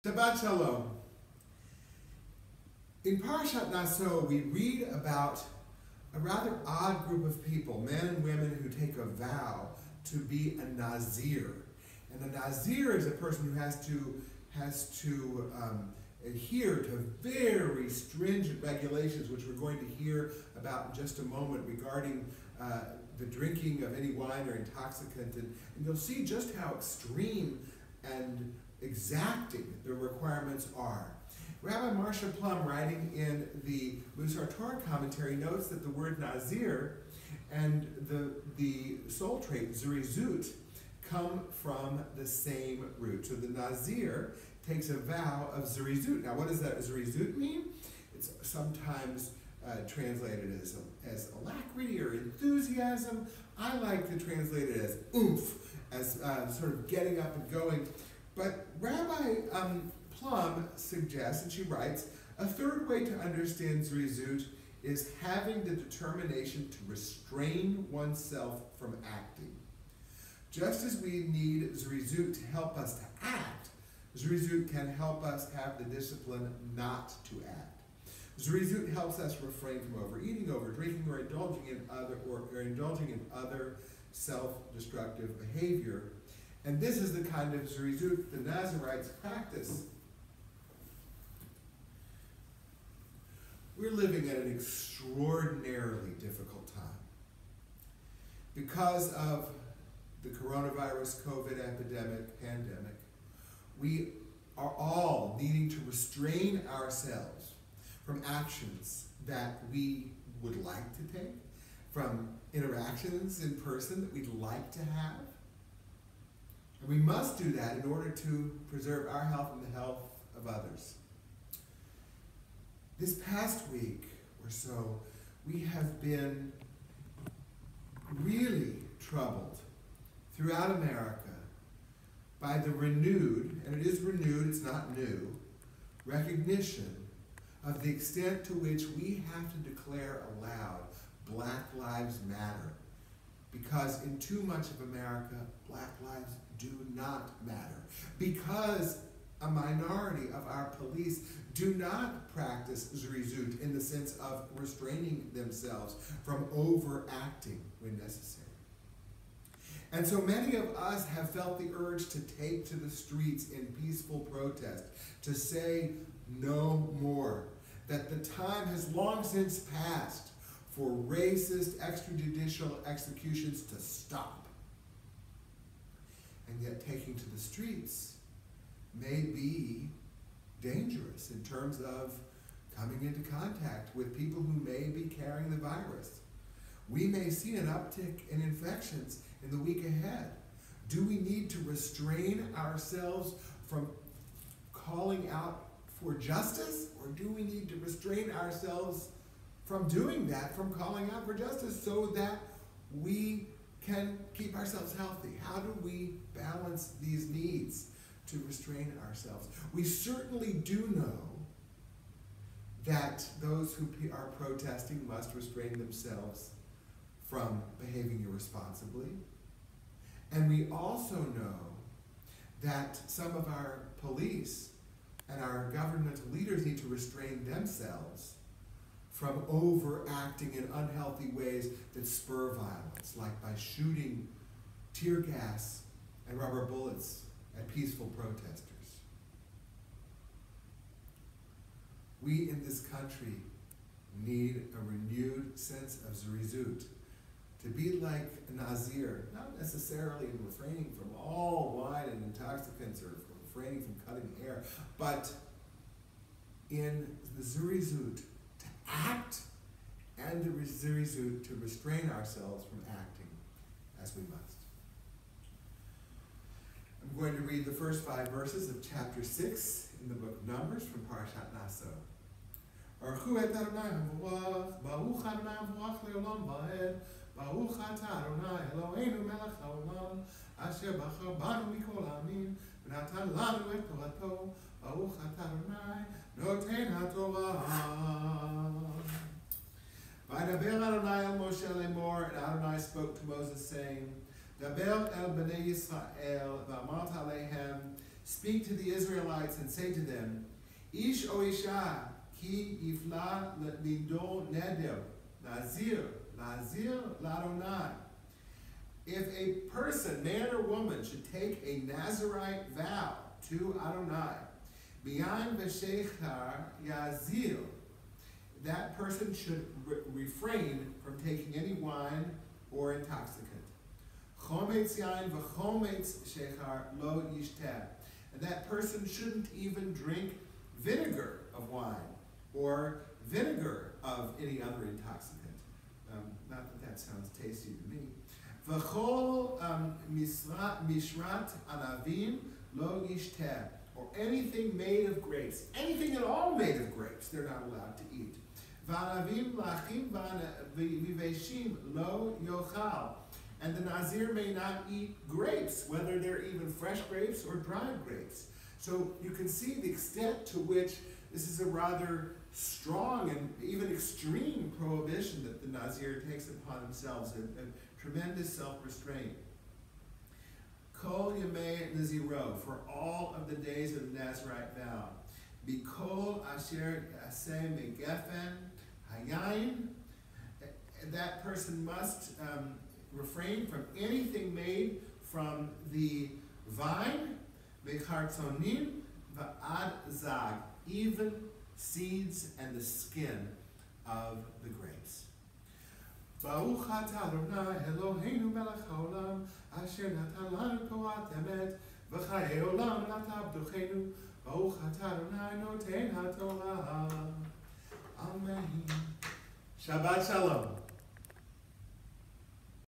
Shabbat Shalom. In Parashat Naso, we read about a rather odd group of people, men and women who take a vow to be a Nazir. And a Nazir is a person who has to adhere to very stringent regulations, which we're going to hear about in just a moment, regarding the drinking of any wine or intoxicant. And you'll see just how extreme and exacting the requirements are. Rabbi Marcia Plum, writing in the Torah commentary, notes that the word Nazir and the soul trait Zirizut come from the same root. So the Nazir takes a vow of Zirizut. Now, what does that Zirizut mean? It's sometimes translated as alacrity or enthusiasm. I like to translate it as oomph, as sort of getting up and going. But Rabbi Plum suggests, and she writes, a third way to understand Zirizut is having the determination to restrain oneself from acting. Just as we need Zirizut to help us to act, Zirizut can help us have the discipline not to act. Zirizut helps us refrain from overeating, overdrinking, or indulging in other self-destructive behavior. And this is the kind of Zirizut the Nazarites practice. We're living at an extraordinarily difficult time. Because of the coronavirus, COVID pandemic, we are all needing to restrain ourselves from actions that we would like to take, from interactions in person that we'd like to have. And we must do that in order to preserve our health and the health of others. This past week or so, we have been really troubled throughout America by the renewed, and it is renewed, it's not new, recognition of the extent to which we have to declare aloud Black Lives Matter. Because in too much of America, Black lives do not matter. Because a minority of our police do not practice Zirizut in the sense of restraining themselves from overacting when necessary. And so many of us have felt the urge to take to the streets in peaceful protest, to say no more, that the time has long since passed for racist extrajudicial executions to stop. And yet taking to the streets may be dangerous in terms of coming into contact with people who may be carrying the virus. We may see an uptick in infections in the week ahead. Do we need to restrain ourselves from calling out for justice, or do we need to restrain ourselves from doing that, from calling out for justice, so that we can keep ourselves healthy? How do we balance these needs to restrain ourselves? We certainly do know that those who are protesting must restrain themselves from behaving irresponsibly. And we also know that some of our police and our governmental leaders need to restrain themselves from overacting in unhealthy ways that spur violence, like by shooting tear gas and rubber bullets at peaceful protesters. We in this country need a renewed sense of Zirizut, to be like a Nazir, not necessarily in refraining from all wine and intoxicants or refraining from cutting hair, but in the Zirizut to act, and the Zirizut to restrain ourselves from acting as we must. I'm going to read the first 5 verses of chapter 6 in the book of Numbers from Parashat Naso. Baruch et Adonai Hamelech, Baruch Adonai Hamelech le'olam va'ed, Baruch atah Adonai Eloheinu melech haolam, asher bachar banu mikol ha'amim, v'natan lanu et torato, Baruch atah Adonai noten haTorah. V'adaber Adonai el Moshe lemor, and Adonai spoke to Moses, saying, Daber el bnei Yisrael, v'amart aleihem, speak to the Israelites and say to them, Ish o isha ki ifla lido neder, nazir ladonai. If a person, man or woman, should take a Nazirite vow to Adonai, Biyan v'shechar yazil, that person should refrain from taking any wine or intoxicant. Chometz yain v'chometz shechar lo yishteh. And that person shouldn't even drink vinegar of wine or vinegar of any other intoxicant. Not that that sounds tasty to me. V'chol mishrat anavim lo yishteh. Or anything made of grapes. Anything at all made of grapes, they're not allowed to eat. V'anavim lachim v'veshim lo yochal. And the Nazir may not eat grapes, whether they're even fresh grapes or dried grapes. So you can see the extent to which this is a rather strong and even extreme prohibition that the Nazir takes upon themselves, a tremendous self-restraint. Kol Yemei Naziro, for all of the days of the Nazirite vow. Bikol Asher Yaseh Megefen Hayayin, that person must refrain from anything made from the vine, Mechartzonim Va'ad Zag, even seeds and the skin of the grapes. Baruch atah Adonai Eloheinu melech haolam asher natan lanu Torah emet v'chayei olam natan b'tochenu. Baruch atah Adonai noten haTorah. Amen. Shabbat shalom.